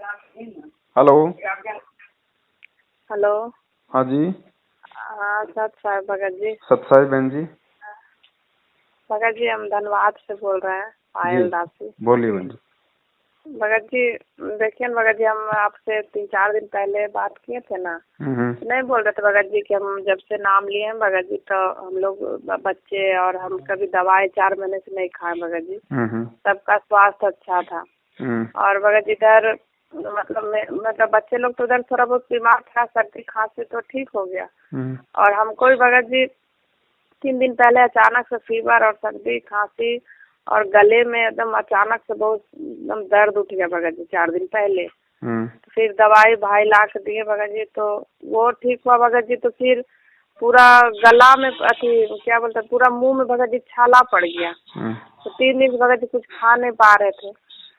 Hello. Hello. हाँ जी। हाँ सत साहब भगत जी। सत साहिब बहन जी। भगत जी हम धनबाद से बोल रहे हैं, जी पायल दासी। बोलिए बहन जी। भगत जी देखिए ना भगत जी, हम आपसे 3-4 दिन पहले बात किए थे ना, नहीं बोल रहे थे भगत जी कि हम जब से नाम लिए हैं भगत जी तो हम लोग बच्चे और हम कभी दवाई 4 महीने से नहीं खाए भगत जी। सबका स्वास्थ्य अच्छा था। और भगत जी इधर मतलब बच्चे लोग तो उधर थोड़ा बहुत बीमार था, सर्दी खांसी तो ठीक हो गया। और हमको भी भगत जी 3 दिन पहले अचानक से फीवर और सर्दी खांसी और गले में एकदम अचानक से बहुत एकदम दर्द उठ गया भगत जी 4 दिन पहले। फिर दवाई भाई ला के दिए भगत जी तो वो ठीक हुआ भगत जी। तो फिर पूरा गला में क्या बोलते हैं, पूरा मुंह में भगत जी छाला पड़ गया। तो 3 दिन भगत जी कुछ खा नहीं पा रहे थे।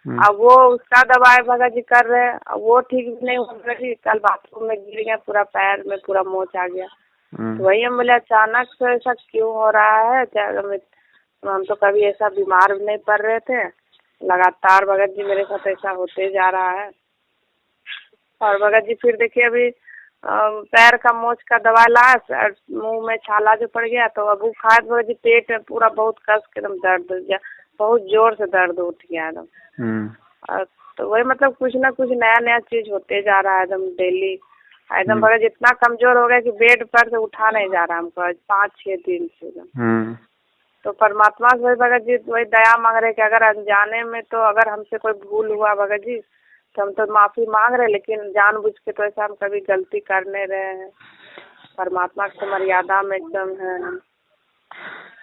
अब वो उसका दवाई भगत जी कर रहे हैं, वो ठीक भी नहीं हुआ भगत जी। कल बाथरूम में गिर गया, पूरा पैर में पूरा मोच आ गया। तो वही हम बोले अचानक से ऐसा क्यों हो रहा है, क्या हम तो कभी ऐसा बीमार भी नहीं पड़ रहे थे। लगातार भगत जी मेरे साथ ऐसा होते जा रहा है। और भगत जी फिर देखिए अभी पैर का मोच का दवा ला, मुंह में छाला जो पड़ गया तो अब खाए भगत जी पेट में पूरा बहुत कस के एकदम दर्द हो गया, बहुत जोर से दर्द उठ गया एकदम। तो वही मतलब कुछ ना कुछ नया नया चीज होते जा रहा है एकदम डेली। एकदम भगत जी इतना कमजोर हो गया कि बेड पर से उठा नहीं जा रहा हमको 5-6 दिन से एकदम। तो परमात्मा से वही भगत जी वही दया मांग रहे कि अगर अनजाने में तो अगर हमसे कोई भूल हुआ भगत जी तो हम तो माफी मांग रहे, लेकिन जानबूझ के तो ऐसा हम कभी गलती कर नहीं रहे हैं। परमात्मा की मर्यादा में एकदम है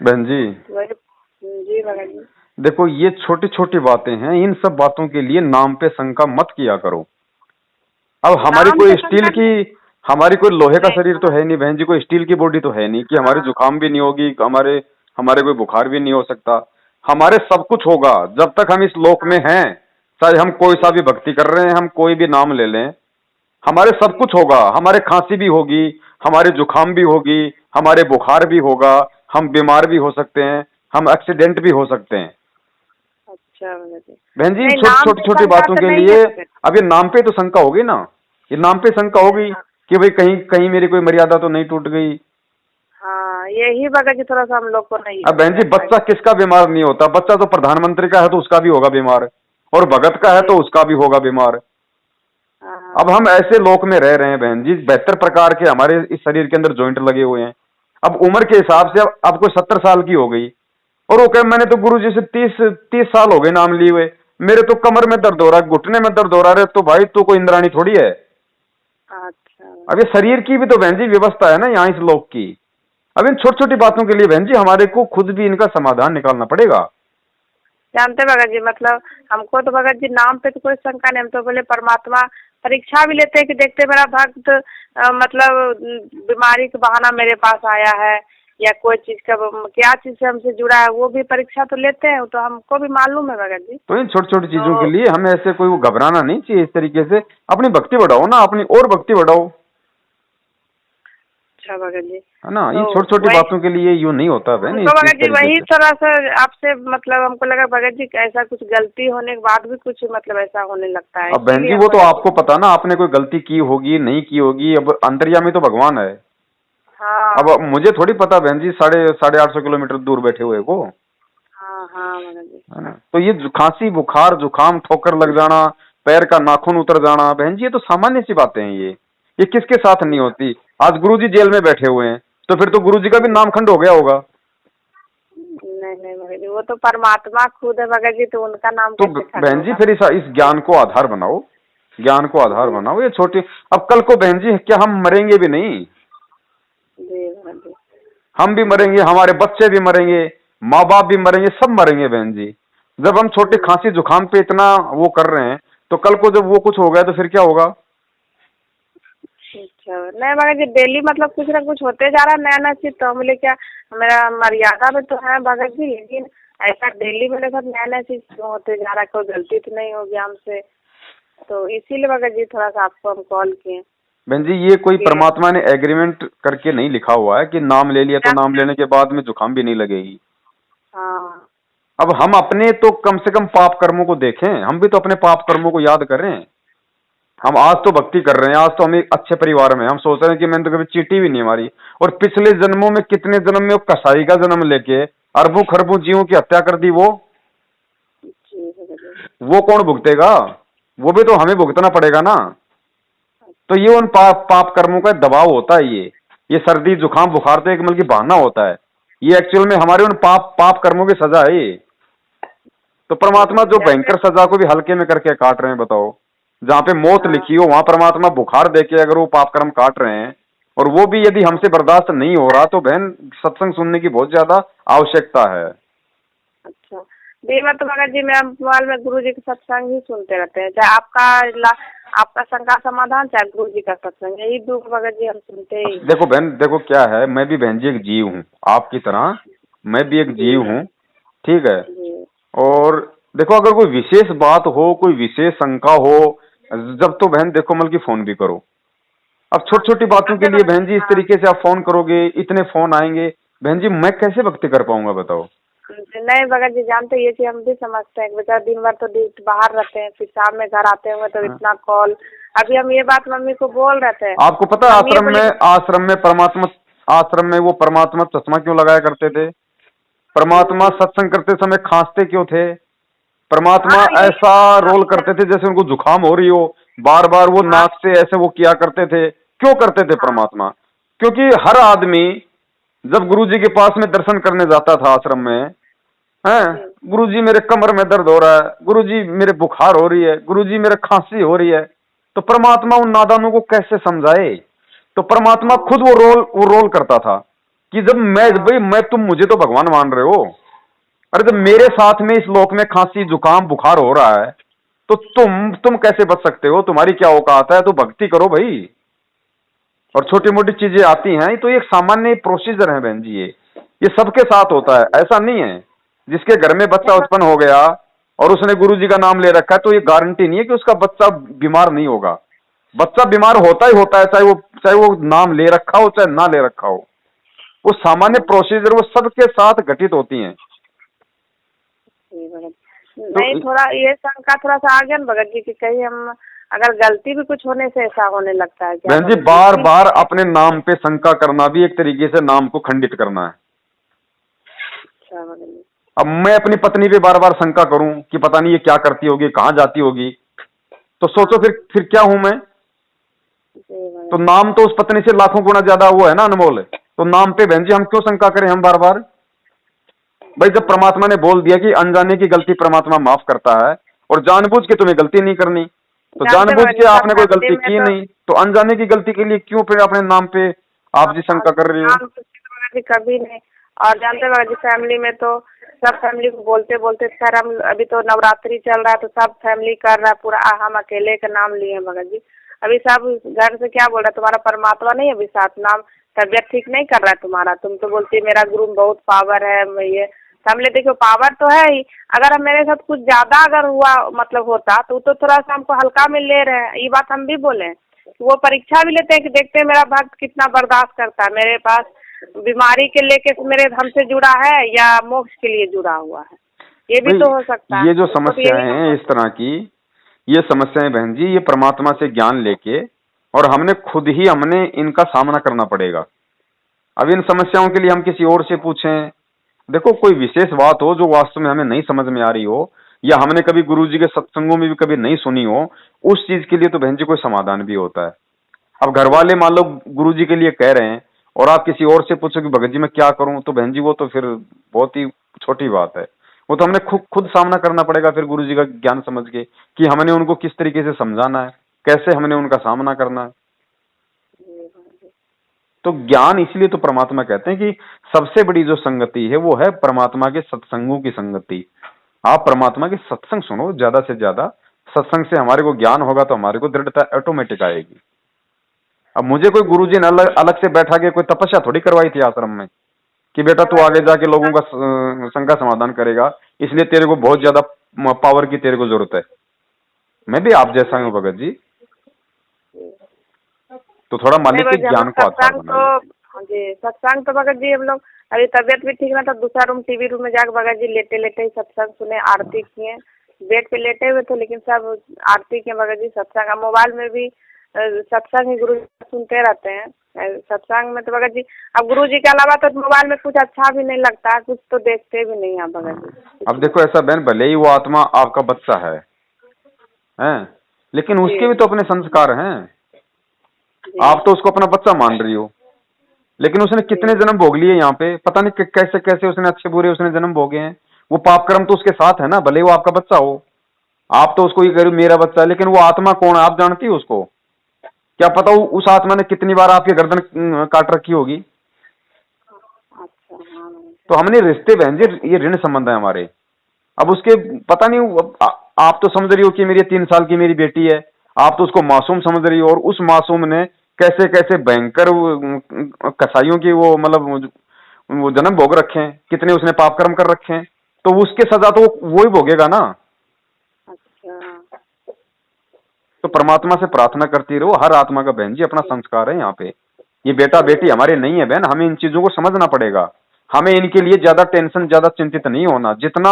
बहन जी। वही जी भगत जी। देखो ये छोटी छोटी बातें हैं, इन सब बातों के लिए नाम पे शंका मत किया करो। अब हमारी कोई स्टील की, हमारी कोई लोहे का शरीर तो है नहीं बहन जी, कोई स्टील की बॉडी तो है नहीं कि हमारे जुकाम भी नहीं होगी, हमारे कोई बुखार भी नहीं हो सकता। हमारे सब कुछ होगा जब तक हम इस लोक में हैं। चाहे हम कोई सा भी भक्ति कर रहे हैं, हम कोई भी नाम ले लें, हमारे सब कुछ होगा। हमारे खांसी भी होगी, हमारे जुकाम भी होगी, हमारे बुखार भी होगा, हम बीमार भी हो सकते हैं, हम एक्सीडेंट भी हो सकते हैं। अच्छा बहन जी छोटी छोटी बातों के लिए अब ये नाम पे तो शंका होगी ना, ये नाम पे शंका होगी कि भाई कहीं कहीं मेरी कोई मर्यादा तो नहीं टूट गई। हाँ यही भगत जी थोड़ा सा हम लोग को नहीं। अब बहन जी बच्चा किसका बीमार नहीं होता, बच्चा तो प्रधानमंत्री का है तो उसका भी होगा बीमार, और भगत का है तो उसका भी होगा बीमार। अब हम ऐसे लोक में रह रहे हैं बहन जी, 72 प्रकार के हमारे इस शरीर के अंदर जॉइंट लगे हुए हैं। अब उम्र के हिसाब से अब कोई 70 साल की हो गई और वो कहे मैंने तो गुरु जी से 30 साल हो गए नाम लिए हुए, मेरे तो कमर में दर्द हो रहा है, घुटने में दर्द हो रहा है। तो भाई तू कोई इंद्राणी थोड़ी है। अच्छा अब ये शरीर की भी तो बहन जी व्यवस्था है ना यहाँ इस लोक की। अब इन छोटी छोटी बातों के लिए बहन जी हमारे को खुद भी इनका समाधान निकालना पड़ेगा। जानते भगत जी, मतलब हमको तो भगत जी नाम पे तो कोई शंका नहीं। हम तो बोले परमात्मा परीक्षा भी लेते हैं कि देखते मेरा भक्त मतलब बीमारी के बहाना मेरे पास आया है या कोई चीज का क्या चीज से हमसे जुड़ा है, वो भी परीक्षा तो लेते हैं, तो हमको भी मालूम है भगत जी। तो इन छोटी छोटी चीजों के लिए हमें ऐसे कोई घबराना नहीं चाहिए। इस तरीके से अपनी भक्ति बढ़ाओ ना, अपनी और भक्ति बढ़ाओ। अच्छा भगत जी है ना, ये छोटी छोटी बातों के लिए यूं नहीं होता बहन। तो भगत जी वही थोड़ा सा आपसे मतलब हमको लगा भगत जी ऐसा कुछ गलती होने के बाद भी कुछ मतलब ऐसा होने लगता है। अब बहन जी वो तो आपको पता ना, आपने कोई गलती की होगी नहीं की होगी, अब अंतर्यामी तो भगवान है। हाँ। अब मुझे थोड़ी पता बहन जी 850 किलोमीटर दूर बैठे हुए को। हाँ हाँ भगत जी। है ना, तो ये खांसी बुखार जुकाम ठोकर लग जाना, पैर का नाखून उतर जाना बहन जी ये तो सामान्य सी बातें हैं। ये किसके साथ नहीं होती। आज गुरुजी जेल में बैठे हुए हैं तो फिर तो गुरुजी का भी नामखंड हो गया होगा। नहीं नहीं भगत जी, वो तो परमात्मा खुद है भगत जी, तो उनका नाम तो बहन जी फिर इस ज्ञान को आधार बनाओ, ज्ञान को आधार बनाओ। ये छोटी, अब कल को बहन जी क्या हम मरेंगे भी नहीं? जी भगत जी। हम भी मरेंगे, हमारे बच्चे भी मरेंगे, माँ बाप भी मरेंगे, सब मरेंगे बहन जी। जब हम छोटे खांसी जुकाम पे इतना वो कर रहे हैं तो कल को जब वो कुछ हो गया तो फिर क्या होगा? अच्छा नहीं भगत जी, डेली मतलब कुछ ना कुछ होते जा रहा है नया नया चीज। तो बोले क्या मेरा मर्यादा में तो है भगत जी, लेकिन ऐसा डेली मेरे साथ नया नया चीज क्यों होते जा रहा है, कोई गलती तो नहीं होगी हमसे। तो इसीलिए भगत जी थोड़ा सा आपको हम कॉल किए। बहन जी ये कोई परमात्मा ने एग्रीमेंट करके नहीं लिखा हुआ है कि नाम ले लिया तो नाम लेने के बाद में जुकाम भी नहीं लगेगी। हाँ। अब हम अपने तो कम से कम पाप कर्मों को देखें, हम भी तो अपने पाप कर्मों को याद करें। हम आज तो भक्ति कर रहे हैं, आज तो हम एक अच्छे परिवार में, हम सोच रहे हैं कि मैंने तो कभी चीटी भी नहीं हमारी। और पिछले जन्मों में कितने जन्म में वो कसाई का जन्म लेके अरबों खरबों जीवों की हत्या कर दी, वो कौन भुगतेगा? वो भी तो हमें भुगतना पड़ेगा ना। तो ये उन पाप कर्मों का दबाव होता है। ये सर्दी जुकाम बुखार तो एक मतलब की बहाना होता है, ये एक्चुअल में हमारे उन पाप कर्मों की सजा है ये। तो परमात्मा जो भयंकर सजा को भी हल्के में करके काट रहे हैं, बताओ। जहाँ पे मौत लिखी हो वहां परमात्मा बुखार देके अगर वो पाप कर्म काट रहे हैं, और वो भी यदि हमसे बर्दाश्त नहीं हो रहा, तो बहन सत्संग सुनने की बहुत ज्यादा आवश्यकता है। अच्छा बेमत भगत जी, मैं मोबाइल में गुरु जी के सत्संग ही सुनते रहते हैं, चाहे आपका शंका समाधान चाहे गुरु जी का सत्संग, यही दो भगत जी हम सुनते ही। देखो बहन, देखो क्या है, मैं भी बहन जी एक जीव हूँ, आपकी तरह मैं भी एक जीव हूँ, ठीक है। और देखो अगर कोई विशेष बात हो, कोई विशेष शंका हो, जब तो बहन देखो मतलब की फोन भी करो। अब छोटी छोटी बातों के लिए बहन जी इस तरीके से आप फोन करोगे, इतने फोन आएंगे, बहन जी मैं कैसे भक्ति कर पाऊंगा, बताओ। नहीं भगत जी, जानते ये कि हम भी समझते हैं, बेचारा दिन भर तो बाहर रहते हैं, फिर शाम में घर आते हुए तो इतना कॉल। अभी हम ये बात मम्मी को बोल रहे थे। आपको पता है आश्रम में परमात्मा, आश्रम में वो परमात्मा चश्मा क्यों लगाया करते थे? परमात्मा सत्संग करते समय खांसते क्यों थे? परमात्मा ऐसा रोल करते थे जैसे उनको जुकाम हो रही हो, बार बार वो नाक से ऐसे वो किया करते थे। क्यों करते थे परमात्मा? क्योंकि हर आदमी जब गुरुजी के पास में दर्शन करने जाता था आश्रम में, हैं, गुरुजी मेरे कमर में दर्द हो रहा है, गुरुजी मेरे बुखार हो रही है, गुरुजी मेरे खांसी हो रही है, तो परमात्मा उन नादानों को कैसे समझाए? तो परमात्मा खुद वो रोल करता था कि जब मैं तुम मुझे तो भगवान मान रहे हो, अरे जब मेरे साथ में इस लोक में खांसी जुकाम बुखार हो रहा है, तो तुम कैसे बच सकते हो? तुम्हारी क्या औकात है? तो भक्ति करो भाई। और छोटी मोटी चीजें आती हैं तो एक सामान्य प्रोसीजर है बहन जी, ये सबके साथ होता है। ऐसा नहीं है जिसके घर में बच्चा उत्पन्न हो गया और उसने गुरुजी का नाम ले रखा है तो ये गारंटी नहीं है कि उसका बच्चा बीमार नहीं होगा। बच्चा बीमार होता ही होता है, चाहे वो नाम ले रखा हो चाहे ना ले रखा हो। वो सामान्य प्रोसीजर वो सबके साथ घटित होती हैं। नहीं थोड़ा ये शंका थोड़ा सा आ गया ना भगत जी की, कहीं हम अगर गलती भी कुछ होने से ऐसा होने लगता है क्या? बहन जी बार बार अपने नाम पे शंका करना भी एक तरीके से नाम को खंडित करना है। अब मैं अपनी पत्नी पे बार बार शंका करूं कि पता नहीं ये क्या करती होगी, कहाँ जाती होगी, तो सोचो फिर क्या हूं मैं? तो नाम तो उस पत्नी से लाखों गुना ज्यादा वो है ना, अनमोल। तो नाम पे बहन जी हम क्यों शंका करें हम बार बार? भाई जब परमात्मा ने बोल दिया कि अनजाने की गलती परमात्मा माफ करता है और जानबूझ के तुम्हें गलती नहीं करनी, तो जानबूझ के आपने कोई गलती की नहीं, तो अनजाने की गलती के लिए क्यों फिर अपने नाम पे आप जी शंका कर रही हो? कभी नहीं। और जानते हो जी, फैमिली में तो सब फैमिली को बोलते बोलते खैर हम अभी तो नवरात्रि चल रहा है तो सब फैमिली कर रहा है पूरा, हम अकेले का नाम लिए हैं भगत जी। अभी सब घर से क्या बोल रहा है, तुम्हारा परमात्मा नहीं अभी साथ, नाम तबियत ठीक नहीं कर रहा है तुम्हारा, तुम तो बोलती है मेरा गुरु बहुत पावर है ये। हमने देखो पावर तो है ही, अगर हम मेरे साथ कुछ ज्यादा अगर हुआ मतलब होता तो थोड़ा सा हमको हल्का में ले रहे हैं, ये बात हम भी बोले। वो परीक्षा भी लेते हैं कि देखते हैं मेरा भक्त कितना बर्दाश्त करता है, मेरे पास बीमारी के लेके मेरे हमसे जुड़ा है या मोक्ष के लिए जुड़ा हुआ है, ये भी तो हो सकता है। ये जो समस्याएं हैं इस तरह की, ये समस्याएं बहन जी ये परमात्मा से ज्ञान लेके और हमने इनका सामना करना पड़ेगा। अब इन समस्याओं के लिए हम किसी और से पूछें, देखो कोई विशेष बात हो जो वास्तव में हमें नहीं समझ में आ रही हो या हमने कभी गुरुजी के सत्संगों में भी कभी नहीं सुनी हो, उस चीज के लिए तो बहन जी कोई समाधान भी होता है। अब घर वाले मान लो गुरुजी के लिए कह रहे हैं और आप किसी और से पूछो कि भगत जी मैं क्या करूं, तो बहन जी वो तो फिर बहुत ही छोटी बात है। वो तो हमने खुद सामना करना पड़ेगा फिर गुरुजी का ज्ञान समझ के कि हमने उनको किस तरीके से समझाना है, कैसे हमने उनका सामना करना है। तो ज्ञान इसलिए तो परमात्मा कहते हैं कि सबसे बड़ी जो संगति है वो है परमात्मा के सत्संगों की संगति। आप परमात्मा के सत्संग सुनो ज्यादा से ज्यादा, सत्संग से हमारे को ज्ञान होगा तो हमारे को दृढ़ता ऑटोमेटिक आएगी। अब मुझे कोई गुरुजी ने अलग से बैठा के कोई तपस्या थोड़ी करवाई थी आश्रम में कि बेटा तू आगे जाके लोगों का शंका समाधान करेगा, इसलिए तेरे को बहुत ज्यादा पावर की तेरे को जरूरत है। मैं भी आप जैसा हूँ भगत जी, तो थोड़ा मालिक के ज्ञान को आता है। सत्संग तो भगत जी हम लोग अभी तबियत भी ठीक ना था, दूसरा रूम टीवी रूम में जाकर भगत जी लेटे लेटे ही सत्संग सुने, आरती किए, बेड पे लेटे हुए थे, लेकिन सब आरती के भगत जी सत्संग, मोबाइल में भी सत्संग ही गुरु जी सुनते रहते हैं। सत्संग में तो भगत जी अब गुरु जी के अलावा तो मोबाइल में कुछ अच्छा भी नहीं लगता, कुछ तो देखते भी नहीं है भगत जी। अब देखो ऐसा बहन, भले ही वो आत्मा आपका बच्चा है, लेकिन उसके भी तो अपने संस्कार हैं। आप तो उसको अपना बच्चा मान रही हो, लेकिन उसने कितने जन्म भोग लिए यहाँ पे, पता नहीं कैसे कैसे उसने अच्छे बुरे उसने जन्म भोगे हैं। वो पाप कर्म तो उसके साथ है ना, भले वो आपका बच्चा हो। आप तो उसको ये कह रहे हो मेरा बच्चा, लेकिन वो आत्मा कौन है आप जानती हो उसको? क्या पता उस आत्मा ने कितनी बार आपकी गर्दन काट रखी होगी। तो हमने रिश्ते बहन जी, ये ऋण संबंध है हमारे। अब उसके पता नहीं, आप तो समझ रही हो कि मेरी 3 साल की मेरी बेटी है, आप तो उसको मासूम समझ रही हो, और उस मासूम ने कैसे कैसे भयंकर कसाईयों की वो मतलब वो जन्म भोग रखे हैं, कितने उसने पाप कर्म कर रखे हैं, तो उसके सजा तो वो ही भोगेगा ना। तो परमात्मा से प्रार्थना करती रहो, हर आत्मा का बहन जी अपना संस्कार है यहाँ पे। ये बेटा बेटी हमारे नहीं है बहन, हमें इन चीजों को समझना पड़ेगा। हमें इनके लिए ज्यादा टेंशन, ज्यादा चिंतित नहीं होना। जितना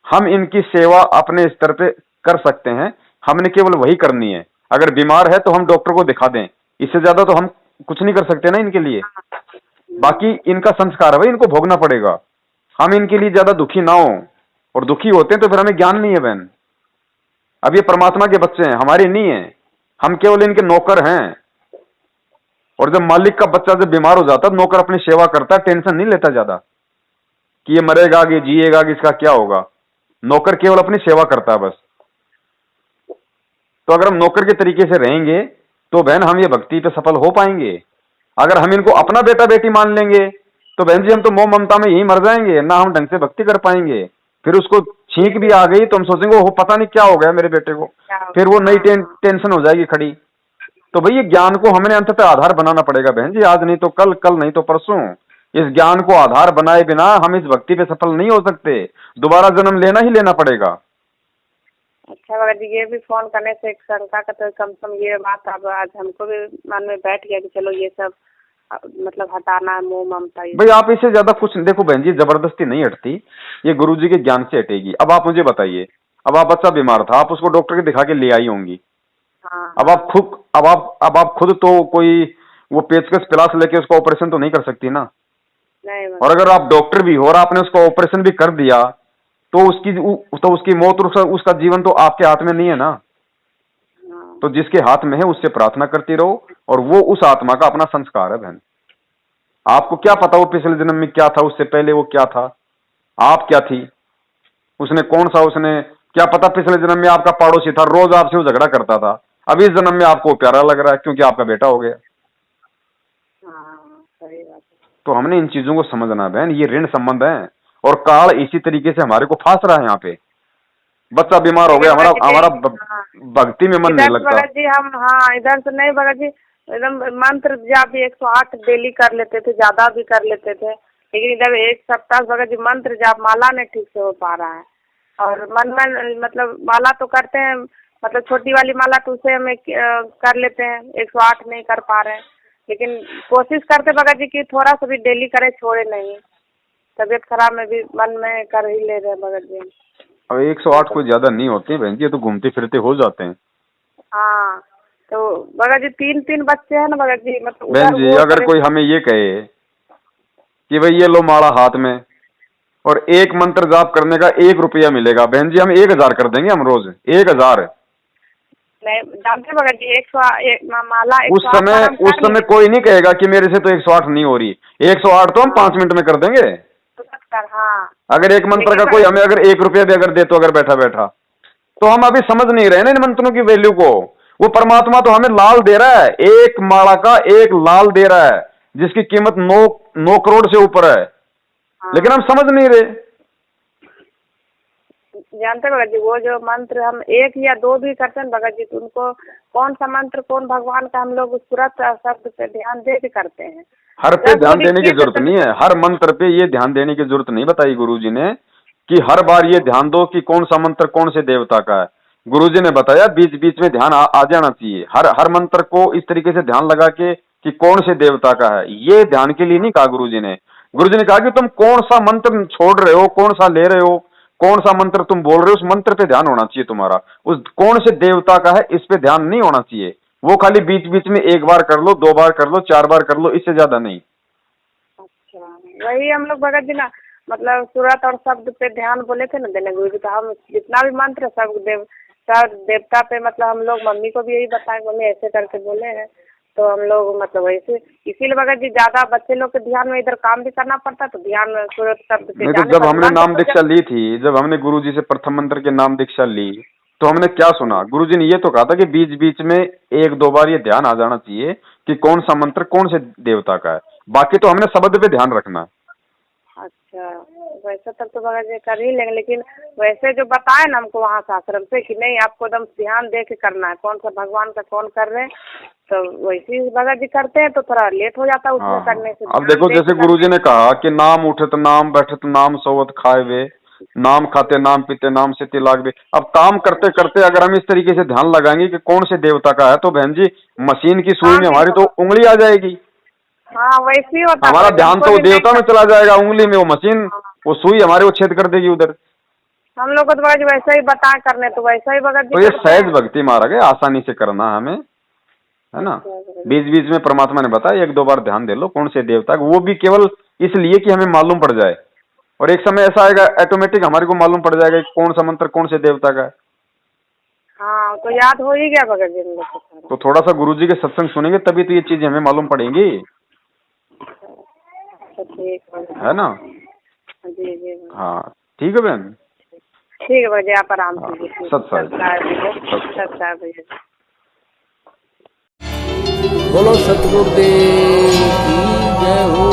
हम इनकी सेवा अपने स्तर पे कर सकते हैं, हमने केवल वही करनी है। अगर बीमार है तो हम डॉक्टर को दिखा दें, इससे ज्यादा तो हम कुछ नहीं कर सकते ना इनके लिए। बाकी इनका संस्कार है भाई, इनको भोगना पड़ेगा। हम इनके लिए ज्यादा दुखी ना हो, और दुखी होते हैं तो फिर हमें ज्ञान नहीं है बहन। अब ये परमात्मा के बच्चे हैं, हमारे नहीं है, हम केवल इनके नौकर हैं। और जब मालिक का बच्चा जब बीमार हो जाता है, नौकर अपनी सेवा करता है, टेंशन नहीं लेता ज्यादा कि ये मरेगा कि जिएगा कि इसका क्या होगा। नौकर केवल अपनी सेवा करता है बस। तो अगर हम नौकर के तरीके से रहेंगे तो बहन हम ये भक्ति पे सफल हो पाएंगे। अगर हम इनको अपना बेटा बेटी मान लेंगे तो बहन जी हम तो मोह ममता में यही मर जाएंगे, ना हम ढंग से भक्ति कर पाएंगे। फिर उसको छींक भी आ गई तो हम सोचेंगे वो पता नहीं क्या हो गया मेरे बेटे को, फिर वो नई टेंशन हो जाएगी खड़ी। तो भाई ये ज्ञान को हमने अंततः आधार बनाना पड़ेगा बहन जी, आज नहीं तो कल, कल नहीं तो परसों। इस ज्ञान को आधार बनाए बिना हम इस भक्ति पे सफल नहीं हो सकते, दोबारा जन्म लेना ही लेना पड़ेगा। अच्छा भगत जी, ये भी फोन करने से एक शंका का तो कम से कम ये बात अब आज हमको भी मन में बैठ गया कि चलो ये सब मतलब हटाना है, मोह ममता। भाई आप इससे ज्यादा कुछ देखो बहन जी, जबरदस्ती नहीं हटती, ये गुरु जी के ज्ञान से हटेगी। अब आप मुझे बताइए, अब आप बच्चा बीमार था, आप उसको डॉक्टर के दिखा के ले आई होंगी। हाँ। अब आप खुद तो कोई वो पेचकस प्लास लेके उसका ऑपरेशन तो नहीं कर सकती ना। नहीं। और अगर आप डॉक्टर भी हो और आपने उसका ऑपरेशन भी कर दिया तो उसकी मौत और उसका जीवन तो आपके हाथ में नहीं है ना। तो जिसके हाथ में है उससे प्रार्थना करती रहो, और वो उस आत्मा का अपना संस्कार है बहन। आपको क्या पता वो पिछले जन्म में क्या था, उससे पहले वो क्या था, आप क्या थी, उसने कौन सा, उसने क्या पता पिछले जन्म में आपका पड़ोसी था, रोज आपसे वो झगड़ा करता था, अब इस जन्म में आपको प्यारा लग रहा है क्योंकि आपका बेटा हो गया। सही बात है। तो हमने इन चीजों को समझना बहन, ये ऋण संबंध है, और काल इसी तरीके से हमारे को फांस रहा है। यहाँ पे बच्चा बीमार हो गया, हमारा भक्ति में मन नहीं लगता। भगत जी हम इधर से नहीं भगत जी, एकदम मंत्र जाप भी 108 डेली कर लेते थे, ज्यादा भी कर लेते थे, लेकिन इधर एक सप्ताह भगत जी मंत्र जाप माला नहीं ठीक से हो पा रहा है। और मन में मतलब माला तो करते हैं, मतलब छोटी वाली माला तो उसे हमें कर लेते हैं, 108 नहीं कर पा रहे हैं, लेकिन कोशिश करते भगत जी कि थोड़ा सा भी डेली करे, छोड़े नहीं। तबीयत खराब में भी मन में कर ही ले रहे भगत जी। अब 108 कोई ज्यादा नहीं होते बहन जी, तो घूमते फिरते हो जाते हैं। हाँ तो भगत जी 3 बच्चे हैं ना भगत जी, मतलब बहन जी अगर कोई हमें ये कहे कि भाई ये लो माला हाथ में और एक मंत्र जाप करने का 1 रुपया मिलेगा, बहन जी हम 1000 कर देंगे, हम रोज 1000। नहीं जानते भगत जी, 101 माला उस समय कोई नहीं कहेगा कि मेरे से तो 108 नहीं हो रही। 108 तो हम 5 मिनट में कर देंगे। हाँ। अगर एक मंत्र का कोई हमें अगर 1 रुपया भी अगर दे तो, अगर बैठा बैठा, तो हम अभी समझ नहीं रहे ना इन मंत्रों की वैल्यू को। वो परमात्मा तो हमें लाल दे रहा है, एक माला का 1 लाल दे रहा है, जिसकी कीमत 9 करोड़ से ऊपर है। लेकिन हम समझ नहीं रहे। जानते भगत जी, वो जो मंत्र हम 1 या 2 भी करते हैं भगत जी, तो उनको कौन सा मंत्र कौन भगवान का हम लोग तुरंत शब्द पे ध्यान दे के करते हैं। हर पे ध्यान देने की जरूरत नहीं है, हर मंत्र पे ये ध्यान देने की जरूरत नहीं बताई गुरु जी ने कि हर बार ये ध्यान दो कि कौन सा मंत्र कौन से देवता का है। गुरु जी ने बताया बीच बीच में ध्यान आ जाना चाहिए। हर मंत्र को इस तरीके से ध्यान लगा के कि कौन से देवता का है, ये ध्यान के लिए नहीं कहा गुरु जी ने। गुरु जी ने कहा कि तुम कौन सा मंत्र छोड़ रहे हो, कौन सा ले रहे हो, कौन सा मंत्र तुम बोल रहे हो, उस मंत्र पे ध्यान होना चाहिए तुम्हारा, उस कौन से देवता का है इस पे ध्यान नहीं होना चाहिए। वो खाली बीच बीच में एक बार कर लो, 2 बार कर लो, 4 बार कर लो, इससे ज्यादा नहीं। अच्छा, वही हम लोग भगत जी ना मतलब सूरत और शब्द पे ध्यान बोले थे ना देने गुरु जी, तो हम जितना भी मंत्र सब देवता पे मतलब हम लोग मम्मी को भी यही बताए, मम्मी ऐसे करके बोले हैं, तो हम लोग मतलब वैसे इसीलिए भगत जी ज्यादा बच्चे लोग के ध्यान में इधर काम भी करना पड़ता, तो ध्यान सूरत शब्द पे। नहीं तो जब हमने नाम दीक्षा ली थी, जब हमने गुरुजी से प्रथम मंत्र के नाम दीक्षा ली, तो हमने क्या सुना, गुरुजी ने ये तो कहा था कि बीच बीच में 1-2 बार ये ध्यान आ जाना चाहिए कि कौन सा मंत्र कौन से देवता का है, बाकी तो हमने शब्द पे ध्यान रखना है। अच्छा, वैसे तब तो भगत जी कर ही लेंगे, लेकिन वैसे जो बताए ना हमको वहाँ से आश्रम से कि नहीं आपको एकदम ध्यान दे के करना है, कौन सा भगवान का कौन कर रहे हैं, तो वैसे ही भगत जी करते हैं, तो थोड़ा लेट हो जाता है उसमें करने से। अब देखो जैसे गुरुजी ने कहा कि नाम उठत नाम बैठत नाम सोवत खाए वे, नाम खाते नाम पीते नाम से तिलाक वे। अब काम करते करते अगर हम इस तरीके से ध्यान लगाएंगे कि कौन से देवता का है, तो बहन जी मशीन की सुई में हमारी तो उंगली आ जाएगी। हाँ वैसे ही होता, हमारा ध्यान तो देवता में चला जाएगा, उंगली में वो मशीन, वो सुई हमारे को छेद कर देगी उधर। हम लोग को तो भगत जी वैसा ही बता करने, तो वैसा ही भगत जी। तो ये सहज भक्ति मार्ग है, आसानी से करना है हमें, है ना। बीच बीच में परमात्मा ने बताया 1-2 बार ध्यान दे लो कौन से देवता, वो भी केवल इसलिए कि हमें मालूम पड़ जाए, और एक समय ऐसा आएगा ऑटोमेटिक हमारे को मालूम पड़ जाएगा कि कौन सा मंत्र कौन से देवता का है। हाँ तो याद हो ही गया भगत जी हम लोग को। तो थोड़ा सा गुरुजी के सत्संग सुनेंगे तभी तो ये चीजें हमें मालूम पड़ेंगी, ठीक है ना। जी जी हाँ ठीक है बहन, ठीक है भैया, आप आराम कीजिए। सत्संग भैया। बोलो सतगुरुदेव की जय हो।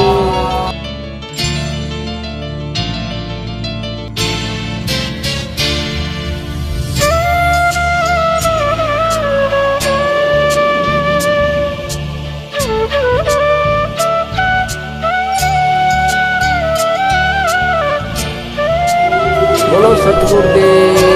बोलो सतगुरुदेव